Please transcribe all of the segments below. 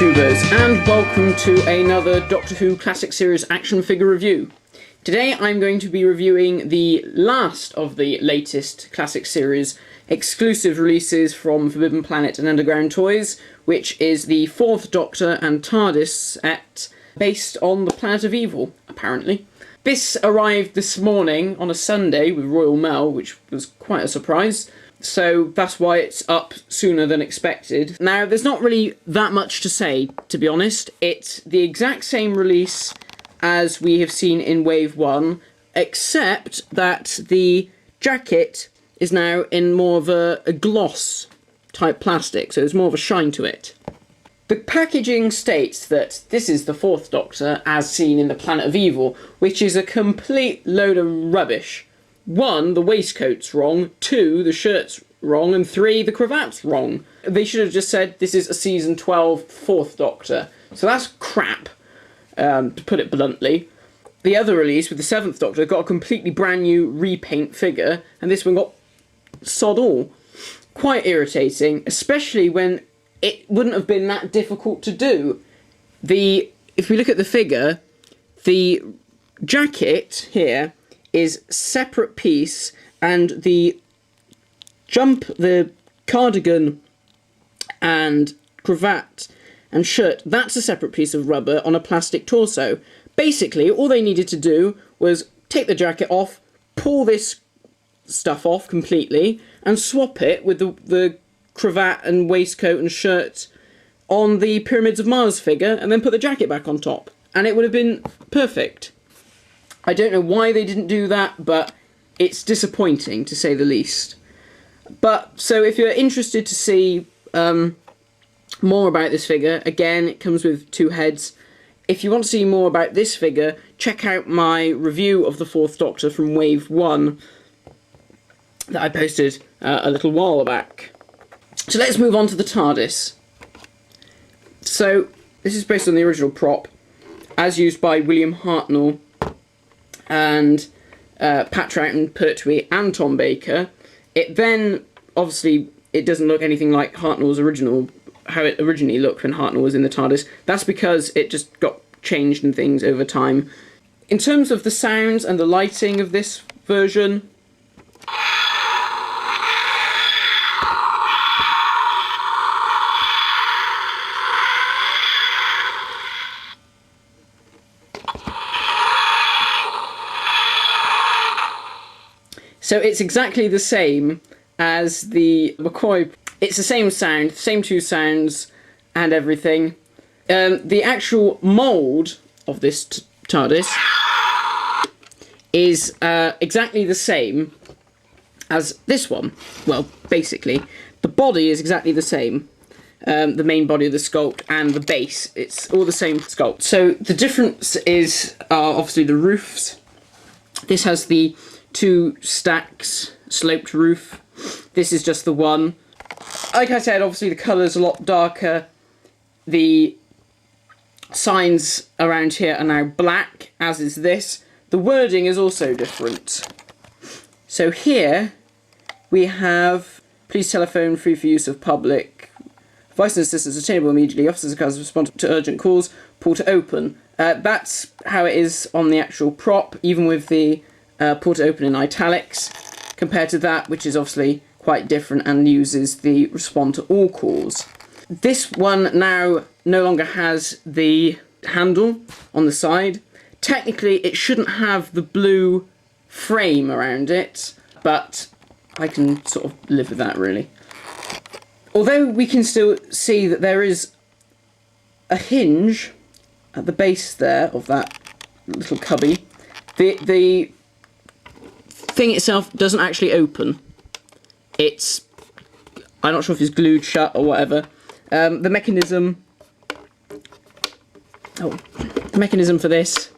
YouTubers, and welcome to another Doctor Who Classic Series action figure review. Today I'm going to be reviewing the last of the latest Classic Series exclusive releases from Forbidden Planet and Underground Toys, which is the 4th Doctor and TARDIS set based on the Planet of Evil, apparently. This arrived this morning on a Sunday with Royal Mail, which was quite a surprise. So that's why it's up sooner than expected. Now, there's not really that much to say, to be honest. It's the exact same release as we have seen in Wave 1, except that the jacket is now in more of a gloss type plastic, so there's more of a shine to it. The packaging states that this is the 4th Doctor as seen in the Planet of Evil, which is a complete load of rubbish. 1, the waistcoat's wrong, 2, the shirt's wrong, and 3, the cravat's wrong. They should have just said this is a season 12 4th Doctor. So that's crap, to put it bluntly. The other release with the 7th Doctor got a completely brand new repaint figure, and this one got sod all. Quite irritating, especially when it wouldn't have been that difficult to do. If we look at the figure, the jacket here is separate piece, and the cardigan and cravat and shirt, that's a separate piece of rubber on a plastic torso. Basically, all they needed to do was take the jacket off, pull this stuff off completely, and swap it with the cravat and waistcoat and shirt on the Pyramids of Mars figure, and then put the jacket back on top. And it would have been perfect. I don't know why they didn't do that, but it's disappointing, to say the least. But, so if you're interested to see more about this figure, again, it comes with 2 heads. If you want to see more about this figure, check out my review of the 4th Doctor from Wave 1 that I posted a little while back. So let's move on to the TARDIS. So, this is based on the original prop, as used by William Hartnell and Pat Troughton, Pertwee and Tom Baker. It then, obviously, it doesn't look anything like Hartnell's original, how it originally looked when Hartnell was in the TARDIS. That's because it just got changed and things over time. In terms of the sounds and the lighting of this version, so it's exactly the same as the McCoy. It's the same sound, same 2 sounds and everything. The actual mould of this TARDIS is exactly the same as this one. Well, basically, the body is exactly the same. The main body of the sculpt and the base, it's all the same sculpt. So the difference is obviously the roofs. This has the 2 stacks sloped roof. This is just the one. Like I said, obviously the colour's a lot darker. The signs around here are now black, as is this. The wording is also different. So here we have please telephone free for use of public. Advice and assistance attainable immediately. Officers and cars respond to urgent calls. Port to open. That's how it is on the actual prop, even with the port to open in italics, compared to that, which is obviously quite different and uses the respond to all calls. This one now no longer has the handle on the side. Technically, it shouldn't have the blue frame around it, but I can sort of live with that, really. Although we can still see that there is a hinge at the base there of that little cubby, the thing itself doesn't actually open. I'm not sure if it's glued shut or whatever. The mechanism for this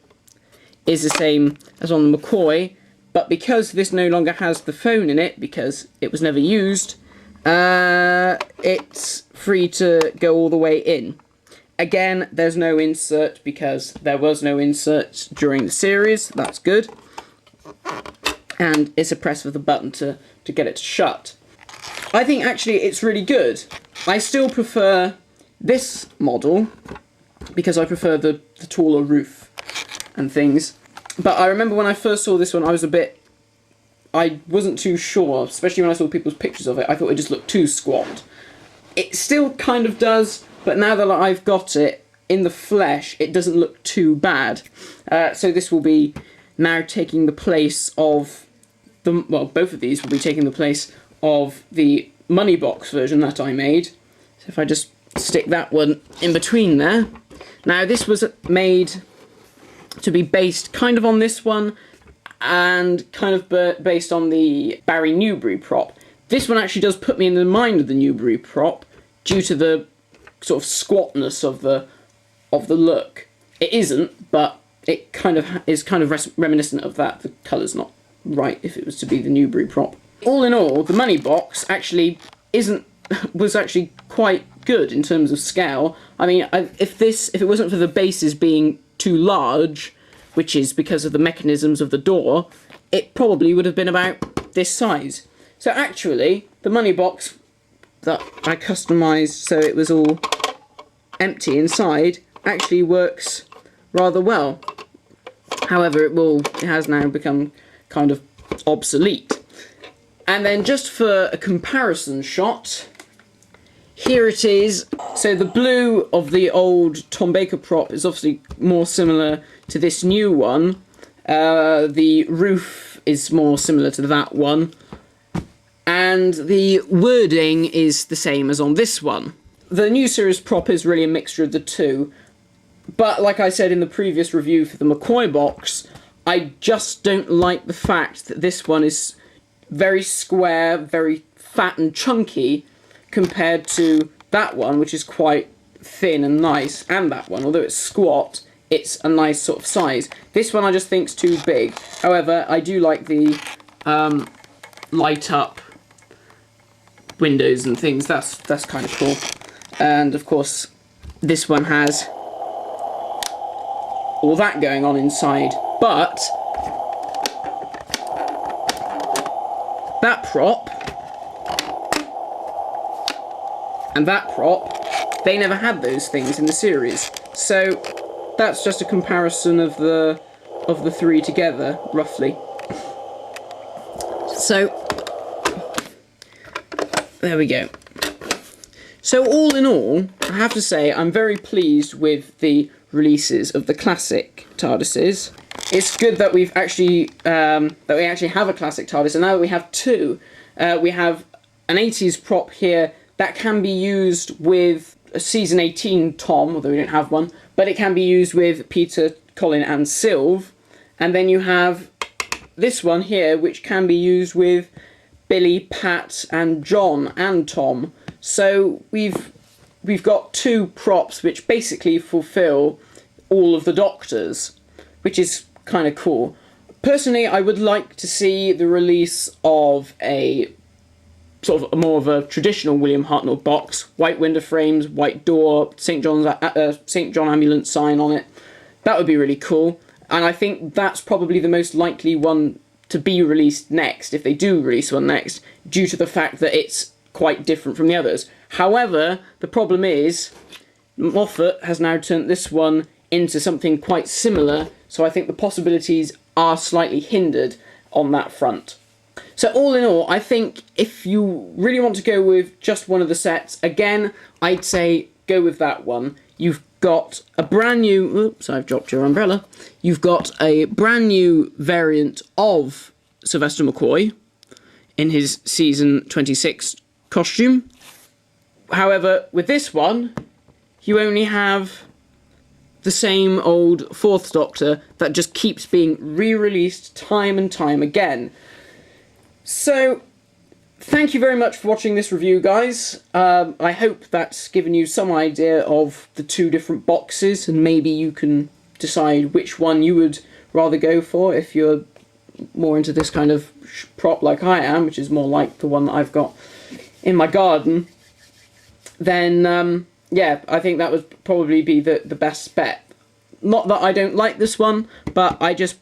is the same as on the McCoy, but because this no longer has the phone in it, because it was never used, it's free to go all the way in. Again, there's no insert because there was no insert during the series. That's good. And it's a press of the button to get it to shut. I think actually it's really good. I still prefer this model because I prefer the taller roof and things. But I remember when I first saw this one, I wasn't too sure, especially when I saw people's pictures of it. I thought it just looked too squat. It still kind of does, but now that I've got it in the flesh, it doesn't look too bad. So this will be now taking the place of both of these will be taking the place of the money box version that I made. So if I just stick that one in between there. Now this was made to be based kind of on this one and kind of based on the Barry Newbury prop. This one actually does put me in the mind of the Newbury prop due to the sort of squatness of the look. It isn't, but it kind of is kind of reminiscent of that. The colour's not right if it was to be the Newbury prop. All in all, the money box actually was actually quite good in terms of scale. I mean, if it wasn't for the bases being too large, which is because of the mechanisms of the door, it probably would have been about this size. So actually, the money box that I customised so it was all empty inside actually works rather well. However, it has now become kind of obsolete. And then just for a comparison shot, here it is. So the blue of the old Tom Baker prop is obviously more similar to this new one. The roof is more similar to that one. And the wording is the same as on this one. The new series prop is really a mixture of the two. But like I said in the previous review for the McCoy box, I just don't like the fact that this one is very square, very fat and chunky, compared to that one, which is quite thin and nice, and that one, although it's squat, it's a nice sort of size. This one I just think's too big. However, I do like the light up windows and things. That's kind of cool. And of course, this one has all that going on inside. But that prop and that prop, they never had those things in the series. So that's just a comparison of the three together, roughly. So there we go. So all in all, I have to say I'm very pleased with the releases of the classic TARDISes. It's good that we've actually we actually have a classic TARDIS, and now that we have two, we have an 80s prop here that can be used with a season 18 Tom, although we don't have one, but it can be used with Peter, Colin and Sylve. And then you have this one here, which can be used with Billy, Pat and John and Tom. So we've got two props which basically fulfill all of the Doctors, which is kind of cool. Personally, I would like to see the release of a sort of more of a traditional William Hartnell box, white window frames, white door, St. John ambulance sign on it. That would be really cool, and I think that's probably the most likely one to be released next, if they do release one next, due to the fact that it's quite different from the others. However, the problem is Moffat has now turned this one into something quite similar, so I think the possibilities are slightly hindered on that front. So all in all, I think if you really want to go with just one of the sets, again, I'd say go with that one. You've got a brand new... Oops, I've dropped your umbrella. You've got a brand new variant of Sylvester McCoy in his season 26 costume. However, with this one, you only have the same old Fourth Doctor that just keeps being re-released time and time again. So, thank you very much for watching this review, guys. I hope that's given you some idea of the two different boxes, and maybe you can decide which one you would rather go for if you're more into this kind of prop like I am, which is more like the one that I've got in my garden. Then, yeah, I think that would probably be the best bet. Not that I don't like this one, but I just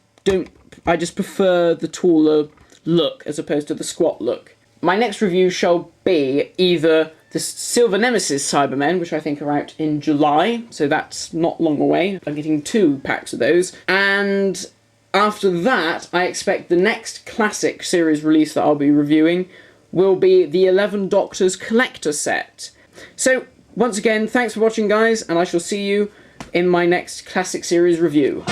prefer the taller look as opposed to the squat look. My next review shall be either the Silver Nemesis Cybermen, which I think are out in July, so that's not long away. I'm getting 2 packs of those. And after that, I expect the next classic series release that I'll be reviewing will be the 11 Doctors Collector set. So, once again, thanks for watching, guys, and I shall see you in my next classic series review.